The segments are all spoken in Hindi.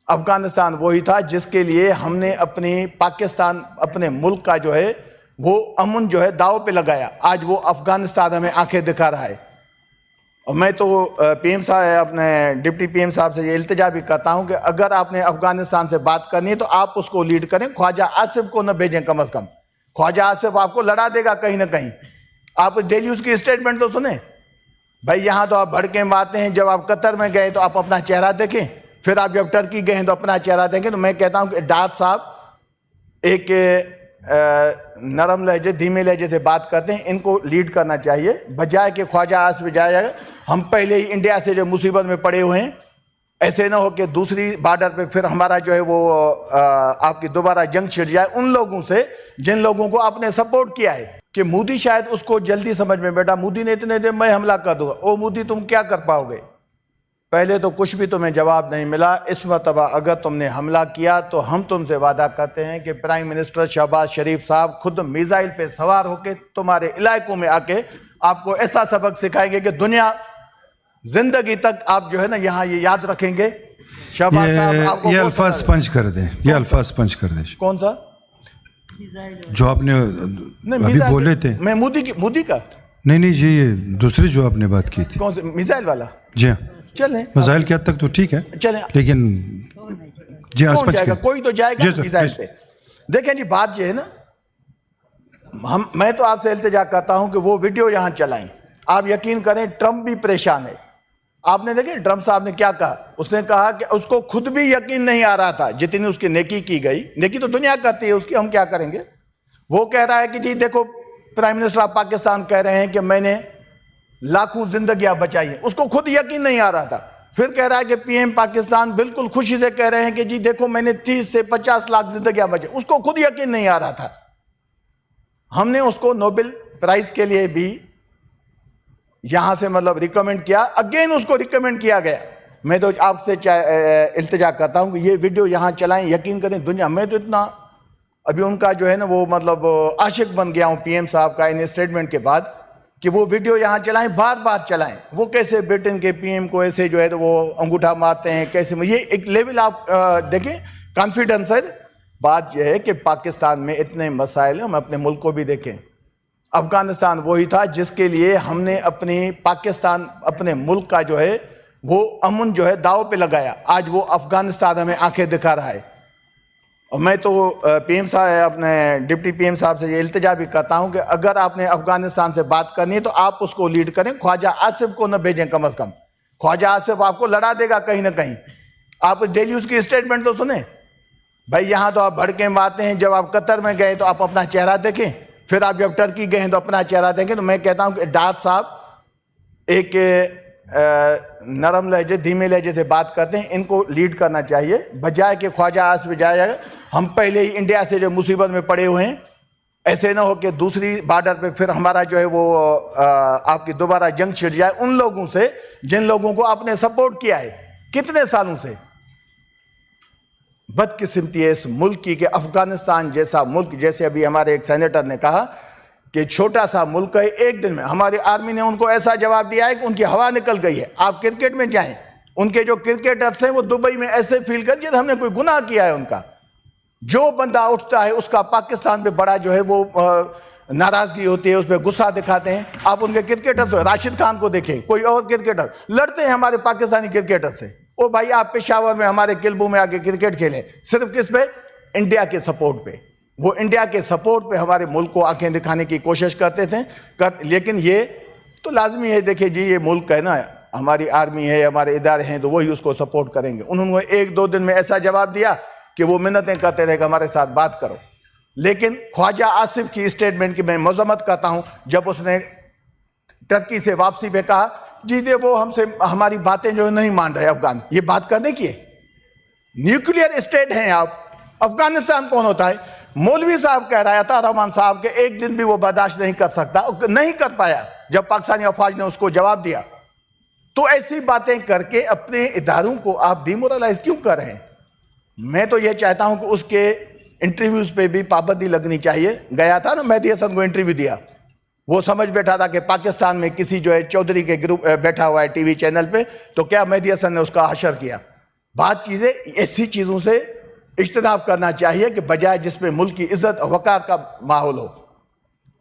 अफगानिस्तान वही था जिसके लिए हमने अपनी पाकिस्तान, अपने मुल्क का जो है वो अमन जो है दाव पे लगाया। आज वो अफगानिस्तान हमें आंखें दिखा रहा है। और मैं तो पीएम साहब, अपने डिप्टी पीएम साहब से ये इल्तिजा भी करता हूं कि अगर आपने अफगानिस्तान से बात करनी है तो आप उसको लीड करें, ख्वाजा आसिफ को न भेजें। कम से कम ख्वाजा आसिफ आपको लड़ा देगा कहीं ना कहीं। आप डेली उसकी स्टेटमेंट तो सुने भाई। यहां तो आप भड़के मारते हैं। जब आप कतर में गए तो आप अपना चेहरा देखें, फिर आप जब टर्की गए तो अपना चेहरा देखें। तो मैं कहता हूं कि डार साहब एक नरम लहजे, धीमे लहजे से बात करते हैं, इनको लीड करना चाहिए बजाय कि ख्वाजा आसिफ जाएगा। हम पहले ही इंडिया से जो मुसीबत में पड़े हुए हैं, ऐसे ना हो कि दूसरी बॉर्डर पे फिर हमारा जो है वो आपकी दोबारा जंग छिड़ जाए उन लोगों से जिन लोगों को आपने सपोर्ट किया है। कि मोदी शायद उसको जल्दी समझ में बैठा, मोदी ने इतने देर मैं हमला कर दूंगा। ओ मोदी तुम क्या कर पाओगे? पहले तो कुछ भी तुम्हें जवाब नहीं मिला। इस मरतबा अगर तुमने हमला किया तो हम तुमसे वादा करते हैं कि प्राइम मिनिस्टर शहबाज शरीफ साहब खुद मिसाइल पे सवार होकर तुम्हारे इलाकों में आके आपको ऐसा सबक सिखाएंगे कि दुनिया जिंदगी तक आप जो है ना यहाँ ये याद रखेंगे। शहबाज साहब आपको ये अल्फाज पंच कर दें, ये अल्फाज पंच कर दें। कौन सा जो आपने अभी बोले थे? मैं मोदी का नहीं जी, ये दूसरी जो आपने बात की थी। कौन से? मिसाइल वाला? जी हाँ, चलें मिसाइल के हद तक तो ठीक है, चलें, लेकिन जी हाँ, कौन जाएगा? कोई तो जाएगा मिसाइल पे। देखें जी, बात ये है ना, मैं तो आपसे इल्तिजा करता हूं कि वो वीडियो यहां चलाएं। आप यकीन करें ट्रंप भी परेशान है। आपने देखे ट्रंप साहब ने क्या कहा? उसने कहा कि उसको खुद भी यकीन नहीं आ रहा था जितनी उसकी नेकी की गई। नेकी तो दुनिया करती है उसकी, हम क्या करेंगे? वो कह रहा है कि जी देखो प्राइम मिनिस्टर ऑफ पाकिस्तान कह रहे हैं कि मैंने लाखों जिंदगियां बचाई हैं। उसको खुद यकीन नहीं आ रहा था। फिर कह रहा है कि पीएम पाकिस्तान बिल्कुल खुशी से कह रहे हैं कि जी देखो मैंने 30 से 50 लाख जिंदगियां बचाई। उसको खुद यकीन नहीं आ रहा था। हमने उसको नोबेल प्राइज के लिए भी यहां से मतलब रिकमेंड किया, अगेन उसको रिकमेंड किया गया। मैं तो आपसे इल्तिजा करता हूं कि ये वीडियो यहां चलाएं। यकीन करें दुनिया में तो इतना अभी उनका जो है ना वो मतलब आशिक बन गया हूं पीएम साहब का इन स्टेटमेंट के बाद कि वो वीडियो यहां चलाएं, बार बार चलाएं। वो कैसे ब्रिटेन के पीएम को ऐसे जो है तो वो अंगूठा मारते हैं, कैसे ये एक लेवल आप देखें, कॉन्फिडेंस है। बात यह है कि पाकिस्तान में इतने मसाइल हैं, हम अपने मुल्क को भी देखें। अफगानिस्तान वही था जिसके लिए हमने अपनी पाकिस्तान, अपने मुल्क का जो है वो अमन जो है दाव पे लगाया। आज वो अफगानिस्तान हमें आंखें दिखा रहा है। और मैं तो पीएम साहब, अपने डिप्टी पीएम साहब से ये इल्तिजा भी करता हूं कि अगर आपने अफगानिस्तान से बात करनी है तो आप उसको लीड करें, ख्वाजा आसिफ को न भेजें। कम से कम ख्वाजा आसिफ आपको लड़ा देगा कहीं ना कहीं। आप डेली उसकी स्टेटमेंट तो सुने भाई। यहां तो आप भड़के मारते हैं। जब आप कतर में गए तो आप अपना चेहरा देखें, फिर आप जब टर्की गए तो अपना चेहरा देखें। तो मैं कहता हूं कि डार साहब एक नरम लहजे, धीमे लहजे से बात करते हैं, इनको लीड करना चाहिए बजाय कि ख्वाजा आसिफ जाएगा। हम पहले ही इंडिया से जो मुसीबत में पड़े हुए हैं, ऐसे ना हो कि दूसरी बॉर्डर पे फिर हमारा जो है वो आपकी दोबारा जंग छिड़ जाए उन लोगों से जिन लोगों को आपने सपोर्ट किया है कितने सालों से। बदकिस्मती है इस मुल्क की कि अफगानिस्तान जैसा मुल्क, जैसे अभी हमारे एक सेनेटर ने कहा कि छोटा सा मुल्क है, एक दिन में हमारी आर्मी ने उनको ऐसा जवाब दिया है कि उनकी हवा निकल गई है। आप क्रिकेट में जाएं, उनके जो क्रिकेटर्स हैं वो दुबई में ऐसे फील कर जैसे हमने कोई गुनाह किया है उनका। जो बंदा उठता है उसका पाकिस्तान पे बड़ा जो है वो नाराजगी होती है, उस पर गुस्सा दिखाते हैं। आप उनके क्रिकेटर्स, राशिद खान को देखें, कोई और क्रिकेटर लड़ते हैं हमारे पाकिस्तानी क्रिकेटर से। ओ भाई आप पेशावर में हमारे किलबू में आके क्रिकेट खेलें, सिर्फ किस पे? इंडिया के सपोर्ट पे। वो इंडिया के सपोर्ट पे हमारे मुल्क को आंखें दिखाने की कोशिश करते थे लेकिन ये तो लाजमी है। देखिए जी, ये मुल्क है ना, हमारी आर्मी है, हमारे इदारे हैं, तो वही उसको सपोर्ट करेंगे। उन्होंने 1-2 दिन में ऐसा जवाब दिया कि वो मिन्नतें करते रहे कि हमारे साथ बात करो। लेकिन ख्वाजा आसिफ की स्टेटमेंट की मैं मजम्मत करता हूं, जब उसने टर्की से वापसी पे कहा जी दे वो हमसे हमारी बातें जो नहीं मान रहे अफगान। ये बात करने की है? न्यूक्लियर स्टेट हैं आप। अफगानिस्तान कौन होता है? मौलवी साहब कह रहा था रहमान साहब के एक दिन भी वो बर्दाश्त नहीं कर सकता, नहीं कर पाया जब पाकिस्तानी अफवाज ने उसको जवाब दिया। तो ऐसी बातें करके अपने इदारों को आप डिमोरलाइज क्यों कर रहे हैं? मैं तो ये चाहता हूं कि उसके इंटरव्यूज पे भी पाबंदी लगनी चाहिए। गया था ना मेहदी हसन को इंटरव्यू दिया, वो समझ बैठा था कि पाकिस्तान में किसी जो है चौधरी के ग्रुप बैठा हुआ है टीवी चैनल पे, तो क्या मेहदी हसन ने उसका हशर किया? बात चीजें ऐसी चीजों से इज्तनाब करना चाहिए कि बजाय जिसमें मुल्क की इज्जत और वकार का माहौल हो,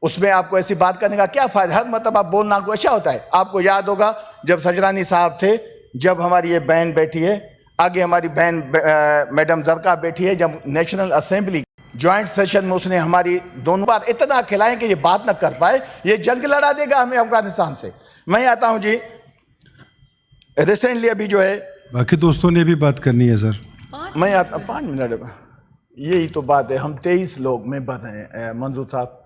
उसमें आपको ऐसी बात करने का क्या फायदा। हर मतलब आप बोलना आपको अच्छा होता है। आपको याद होगा जब सजरानी साहब थे, जब हमारी ये बहन बैठी है, आगे हमारी बहन मैडम जरका बैठी है, जब नेशनल असेंबली ज्वाइंट सेशन में उसने हमारी दोनों बार इतना खिलाएं कि ये बात ना कर पाए, ये जंग लड़ा देगा हमें अफगानिस्तान से। मैं आता हूं जी, रिसेंटली अभी जो है, बाकी दोस्तों ने भी बात करनी है सर। मैं आता 5 मिनट, यही तो बात है। हम 23 लोग मेंबर हैं मंजूर साहब,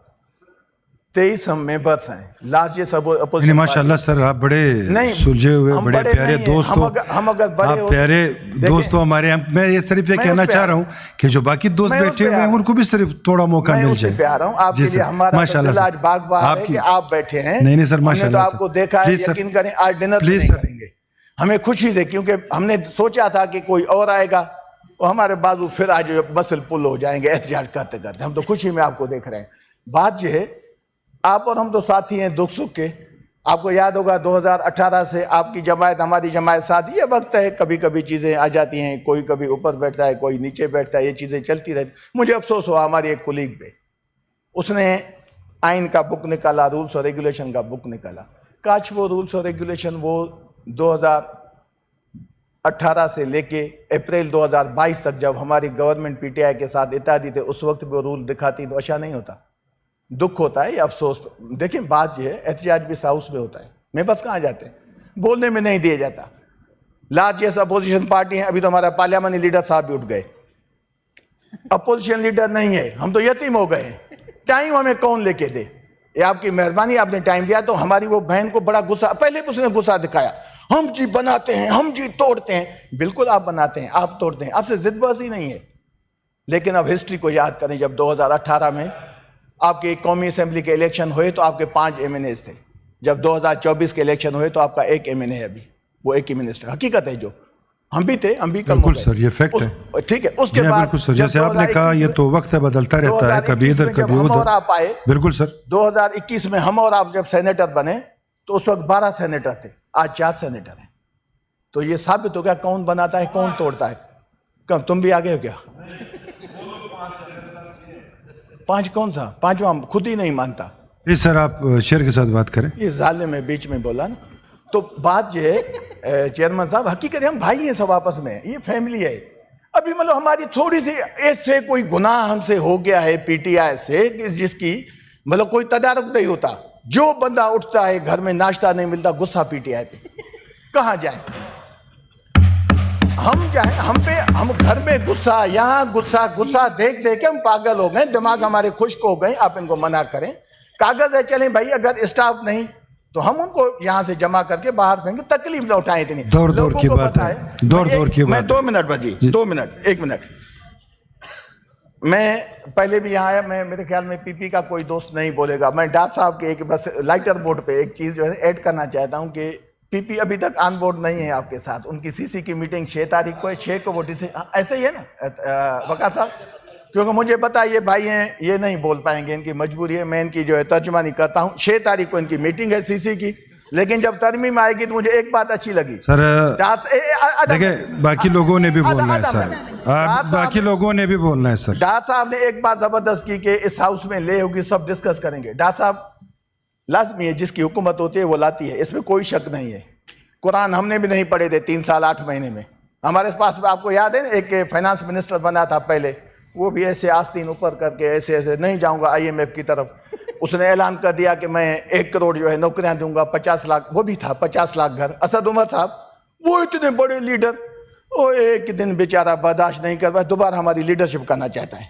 23 हम मेंबर्स हैं। लार्जेस्ट अपोजिशन माशाल्लाह सर, आप बड़े सुलझे हुए, बड़े प्यारे दोस्त हो। हम अगर बड़े आप प्यारे दोस्त हो हमारे। मैं ये सिर्फ ये कहना चाह रहा हूँ कि जो बाकी दोस्त बैठे हुए हैं उनको भी सिर्फ थोड़ा मौका मिल जाए। मैं आ रहा हूँ आपके लिए, हमारा आज बाग है कि आप बैठे हैं। नहीं सर, माशाल्लाह तो आपको देखा है, यकीन करें आज डिनर नहीं करेंगे, हमें खुशी से, क्योंकि हमने सोचा था कि कोई और आएगा और हमारे बाजू फिर आज मसल पुल हो जाएंगे एहतजाज करते करते। हम तो खुशी में आपको देख रहे हैं। बात यह है, आप और हम तो साथी हैं दुख सुख के। आपको याद होगा 2018 से आपकी जमायत हमारी जमायत साथ, ये वक्त है कभी कभी चीज़ें आ जाती हैं, कोई कभी ऊपर बैठता है, कोई नीचे बैठता है, ये चीज़ें चलती रहती। मुझे अफसोस हुआ हमारी एक कुलीग पे, उसने आइन का बुक निकाला, रूल्स और रेगुलेशन का बुक निकाला। काश वो रूल्स और रेगुलेशन वो 2018 से लेके अप्रैल 2022 तक जब हमारी गवर्नमेंट पीटीआई के साथ इत्यादि थे, उस वक्त वो रूल दिखाती तो अच्छा नहीं होता। दुख होता है, अफसोस। देखिए बात यह है, एहतजाज भी हाउस में होता है, मैं बस कहाँ जाते हैं, बोलने में नहीं दिया जाता। लार्जेस्ट अपोजिशन पार्टी है, अभी तो हमारा पार्लियामेंट्री लीडर साहब भी उठ गए, अपोजिशन लीडर नहीं है, हम तो यतीम हो गए। टाइम हमें कौन लेके दे? ये आपकी मेहरबानी, आपने टाइम दिया। तो हमारी वो बहन को बड़ा गुस्सा, पहले भी उसने गुस्सा दिखाया, हम जी बनाते हैं, हम जी तोड़ते हैं। बिल्कुल आप बनाते हैं, आप तोड़ते हैं, आपसे जिद्दबाजी नहीं है। लेकिन अब हिस्ट्री को याद करें, जब 2018 में आपके कौमी असेंबली के इलेक्शन हुए तो आपके 5 एमएनएस थे। जब 2024 के इलेक्शन हुए तो आपका 1 एमएनए है, अभी वो एक ही मिनिस्टर। हकीकत है, जो हम भी थे, हम भी कम हो गए सर, ये फैक्ट है। ठीक है, उसके बाद जैसे आपने कहा, ये तो वक्त है, बदलता रहता है, कभी इधर कभी उधर। और आप आए, बिल्कुल सर, 2021 में हम और आप जब सेनेटर बने तो उस वक्त 12 सेनेटर थे, आज 4 सेनेटर हैं। तो ये साबित हो गया कौन बनाता है, कौन तोड़ता है। कब तुम भी आगे हो क्या? 5 कौन सा? 5वां खुद ही नहीं मानता। जी सर, आप शेर के साथ बात करें। ये जालिम में बीच में बोला ना। तो बात ये है चेयरमैन साहब, हकीकत है हम भाई हैं सब आपस में, ये फैमिली है। अभी मतलब हमारी थोड़ी सी ऐसे कोई गुनाह हमसे हो गया है पीटीआई से, जिसकी मतलब कोई तदारुक नहीं होता। जो बंदा उठता है घर में नाश्ता नहीं मिलता, गुस्सा पीटीआई पे। कहाँ जाए हम, जाए हम घर में गुस्सा, यहाँ गुस्सा, गुस्सा देख देख के हम पागल हो गए, दिमाग हमारे खुश्क हो गए। आप इनको मना करें, कागज है चलें भाई, अगर स्टाफ नहीं तो हम उनको यहाँ से जमा करके बाहर फेंके, तकलीफ न उठाएं इतनी। दौड़ दौड़ की बात है, दौड़ दौड़ की बात। मैं 2 मिनट बजी, 2 मिनट, 1 मिनट। मैं पहले भी यहाँ आया, मैं मेरे ख्याल में पीपी का कोई दोस्त नहीं बोलेगा। मैं डॉक्टर साहब के एक बस लाइटर बोर्ड पे एक चीज़ जो है ऐड करना चाहता हूँ कि पीपी अभी तक ऑन बोर्ड नहीं है आपके साथ। उनकी सीसी की मीटिंग 6 तारीख को है, 6 को वो ऐसे ही है ना वकार साहब, क्योंकि मुझे पता है ये भाई हैं, ये नहीं बोल पाएंगे, इनकी मजबूरी है। मैं इनकी जो है तर्जमानी करता हूँ। 6 तारीख को इनकी मीटिंग है सीसी की। लेकिन जब तरमीम आएगी तो मुझे एक बात अच्छी लगी सर। देखिए बाकी लोगों ने भी बोलना है सर, बाकी लोगों ने भी बोलना है सर। डॉक्टर साहब ने एक बात जबरदस्त की कि इस हाउस में ले होगी, सब डिस्कस करेंगे। डॉक्टर साहब लाजमी है, जिसकी हुकूमत होती है वो लाती है, इसमें कोई शक नहीं है। कुरान हमने भी नहीं पढ़े थे 3 साल 8 महीने में। हमारे पास आपको याद है ना, एक फाइनेंस मिनिस्टर बना था पहले, वो भी ऐसे आस्तीन ऊपर करके ऐसे ऐसे, नहीं जाऊंगा IMF की तरफ। उसने ऐलान कर दिया कि मैं 1 करोड़ जो है नौकरियां दूंगा, 50 लाख, वो भी था 50 लाख घर। असद उमर साहब, वो इतने बड़े लीडर, वो एक दिन बेचारा बर्दाश्त नहीं कर पाया, दोबारा हमारी लीडरशिप करना चाहता है।